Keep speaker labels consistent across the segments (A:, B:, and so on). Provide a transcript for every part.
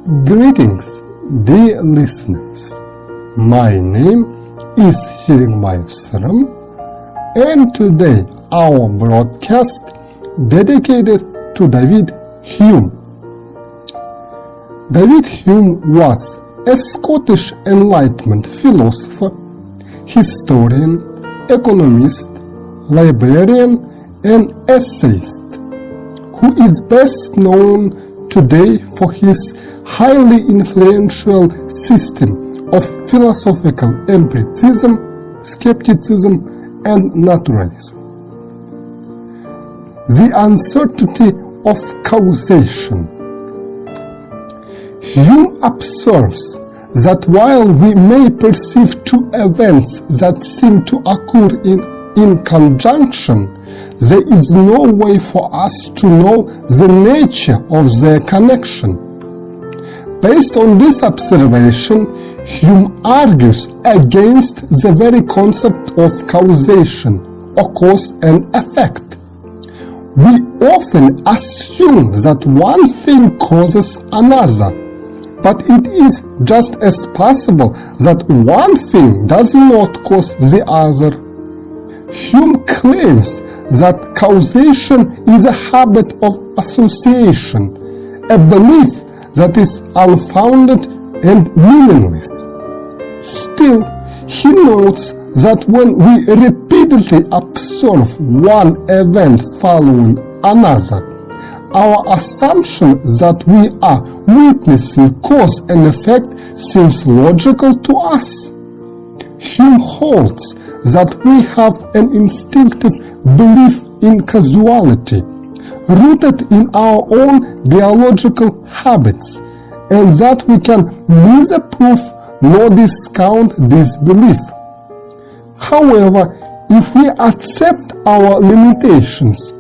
A: Greetings, dear listeners. My name is Serikbayev Syrym, and today our broadcast dedicated to David Hume. David Hume was a Scottish Enlightenment philosopher, historian, economist, librarian, and essayist, who is best known today for his highly influential system of philosophical empiricism, skepticism, and naturalism. The uncertainty of causation. Hume observes that while we may perceive two events that seem to occur in conjunction, there is no way for us to know the nature of their connection. Based on this observation, Hume argues against the very concept of causation, or cause and effect. We often assume that one thing causes another, but it is just as possible that one thing does not cause the other. Hume claims that causation is a habit of association, a belief that is unfounded and meaningless. Still, he notes that when we repeatedly observe one event following another, our assumption that we are witnessing cause and effect seems logical to us. Hume holds that we have an instinctive belief in causality, rooted in our own biological habits, and that we can neither prove nor discount this belief. However, if we accept our limitations,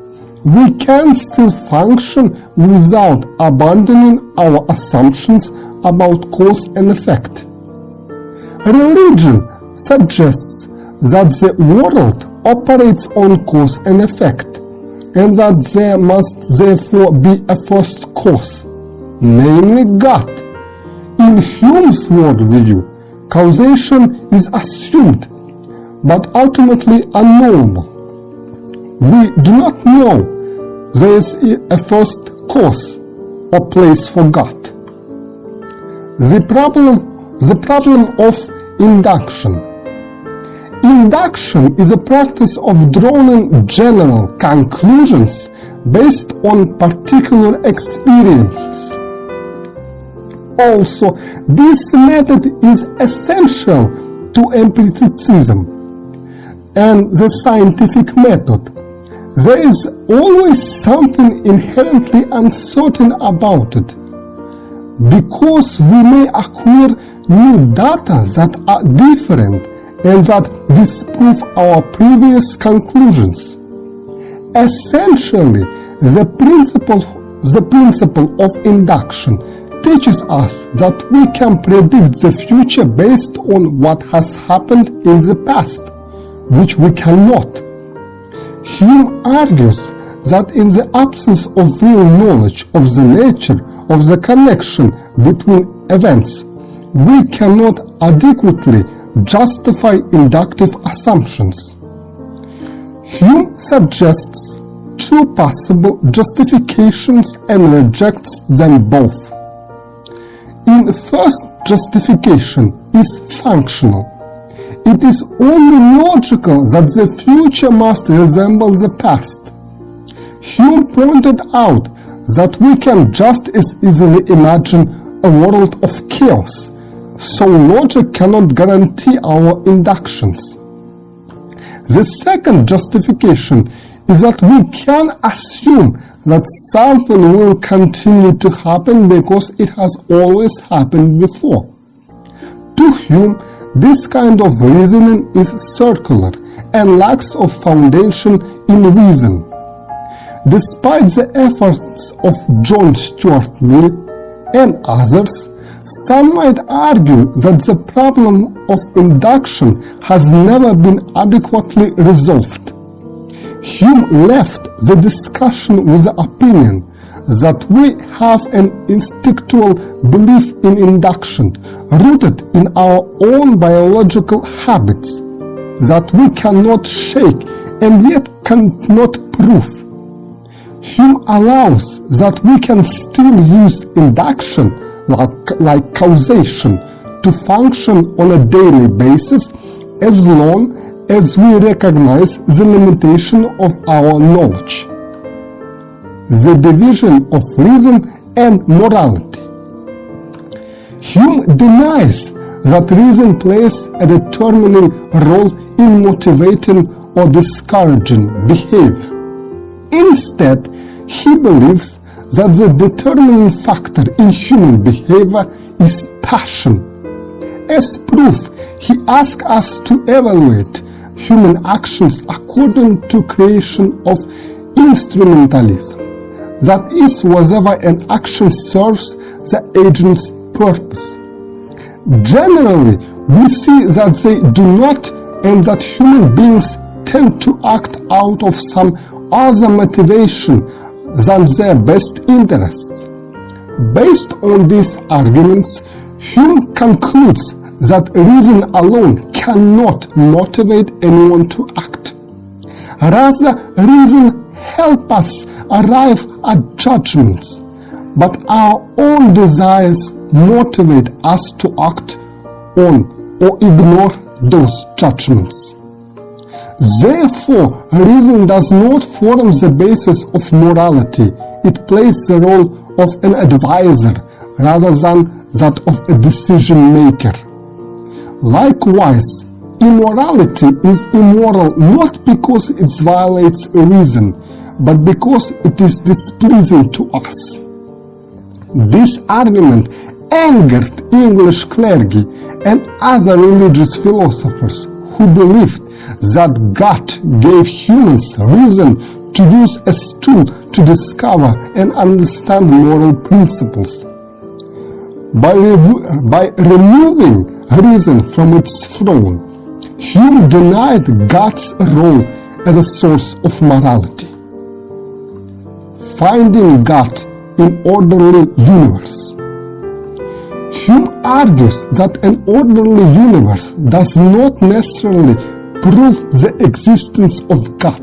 A: we can still function without abandoning our assumptions about cause and effect. Religion suggests that the world operates on cause and effect, and that there must therefore be a first cause, namely God. In Hume's worldview, causation is assumed, but ultimately unknowable. We do not know there is a first cause or place for God. The problem of induction. Induction is a practice of drawing general conclusions based on particular experiences. Also, this method is essential to empiricism and the scientific method. There is always something inherently uncertain about it, because we may acquire new data that are different and that disprove our previous conclusions. Essentially, the principle of induction teaches us that we can predict the future based on what has happened in the past, which we cannot. Hume argues that in the absence of real knowledge of the nature of the connection between events, we cannot adequately justify inductive assumptions. Hume suggests two possible justifications and rejects them both. In the first justification is functional. It is only logical that the future must resemble the past. Hume pointed out that we can just as easily imagine a world of chaos, so logic cannot guarantee our inductions. The second justification is that we can assume that something will continue to happen because it has always happened before. To Hume, this kind of reasoning is circular and lacks of foundation in reason. Despite the efforts of John Stuart Mill and others, some might argue that the problem of induction has never been adequately resolved. Hume left the discussion with the opinion that we have an instinctual belief in induction, rooted in our own biological habits, that we cannot shake and yet cannot prove. Hume allows that we can still use induction, like causation, to function on a daily basis as long as we recognize the limitation of our knowledge. The division of reason and morality. Hume denies that reason plays a determining role in motivating or discouraging behavior. Instead, he believes that the determining factor in human behavior is passion. As proof, he asks us to evaluate human actions according to creation of instrumentalism. That is, whether an action serves the agent's purpose. Generally, we see that they do not, and that human beings tend to act out of some other motivation than their best interests. Based on these arguments, Hume concludes that reason alone cannot motivate anyone to act. Rather, reason helps us arrive at judgments, but our own desires motivate us to act on or ignore those judgments. Therefore, reason does not form the basis of morality. It plays the role of an advisor rather than that of a decision maker. Likewise, immorality is immoral not because it violates reason, but because it is displeasing to us. This argument angered English clergy and other religious philosophers who believed that God gave humans reason to use as a tool to discover and understand moral principles. By removing reason from its throne, Hume denied God's role as a source of morality. Finding God in orderly universe. Hume argues that an orderly universe does not necessarily prove the existence of God.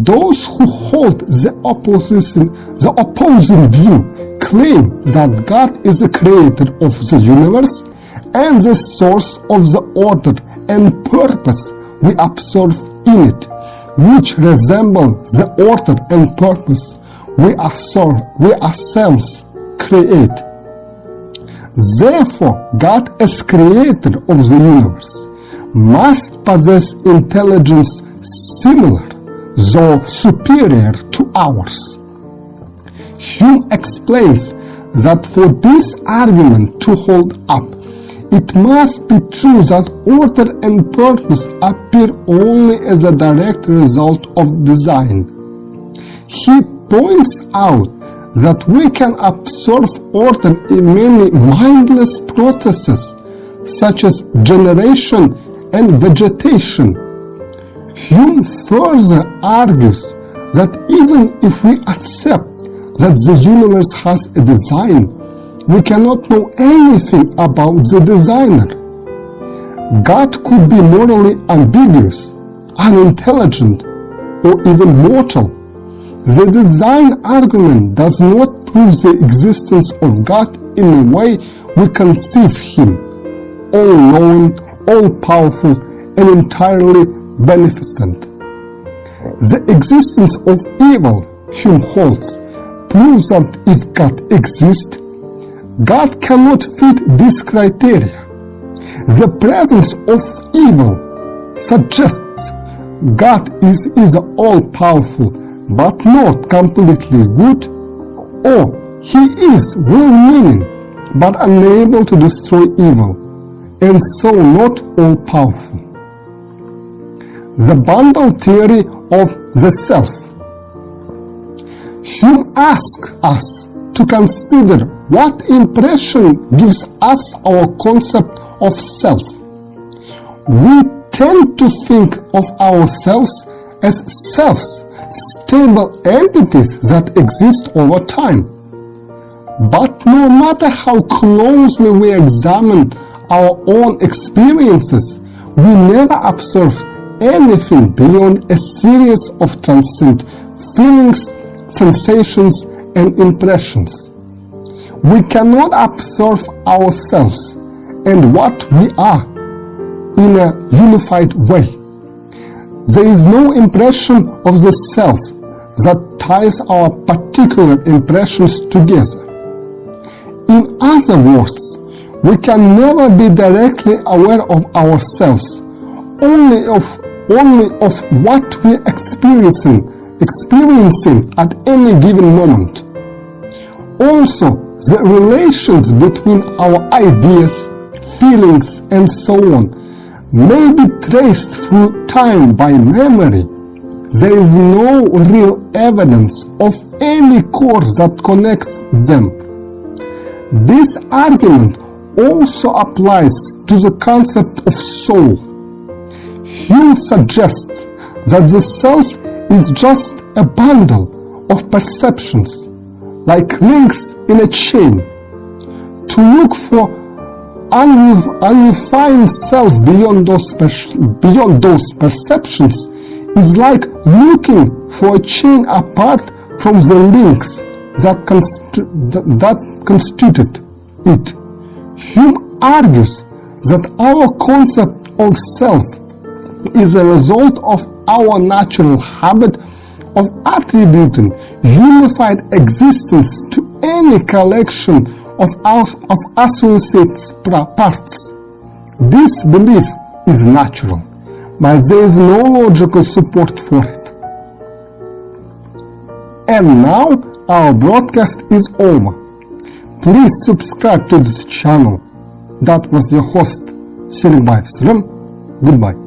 A: Those who hold the opposing view claim that God is the creator of the universe and the source of the order and purpose we observe in it, which resemble the order and purpose we ourselves create. Therefore, God, as creator of the universe, must possess intelligence similar, though superior, to ours. Hume explains that for this argument to hold up, it must be true that order and purpose appear only as a direct result of design. He points out that we can observe order in many mindless processes, such as generation and vegetation. Hume further argues that even if we accept that the universe has a design, we cannot know anything about the designer. God could be morally ambiguous, unintelligent, or even mortal. The design argument does not prove the existence of God in the way we conceive Him, all-knowing, all-powerful, and entirely beneficent. The existence of evil, Hume holds, proves that if God exists, God cannot fit this criteria. The presence of evil suggests God is either all-powerful but not completely good, or He is well-meaning but unable to destroy evil, and so not all-powerful. The bundle theory of the self. Hume asks us to consider what impression gives us our concept of self. We tend to think of ourselves as selves, stable entities that exist over time. But no matter how closely we examine our own experiences, we never observe anything beyond a series of transient feelings, sensations, and impressions. We cannot observe ourselves and what we are in a unified way. There is no impression of the self that ties our particular impressions together. In other words, we can never be directly aware of ourselves, only of what we are experiencing at any given moment. Also, the relations between our ideas, feelings, and so on may be traced through time by memory. There is no real evidence of any cause that connects them. This argument also applies to the concept of soul. Hume suggests that the self is just a bundle of perceptions, like links in a chain. To look for undefined self beyond those perceptions is like looking for a chain apart from the links that constituted it. Hume argues that our concept of self is a result of our natural habit of attributing unified existence to any collection of associate parts. This belief is natural, but there is no logical support for it. And now our broadcast is over. Please subscribe to this channel. That was your host, Serikbayev Syrym. Goodbye.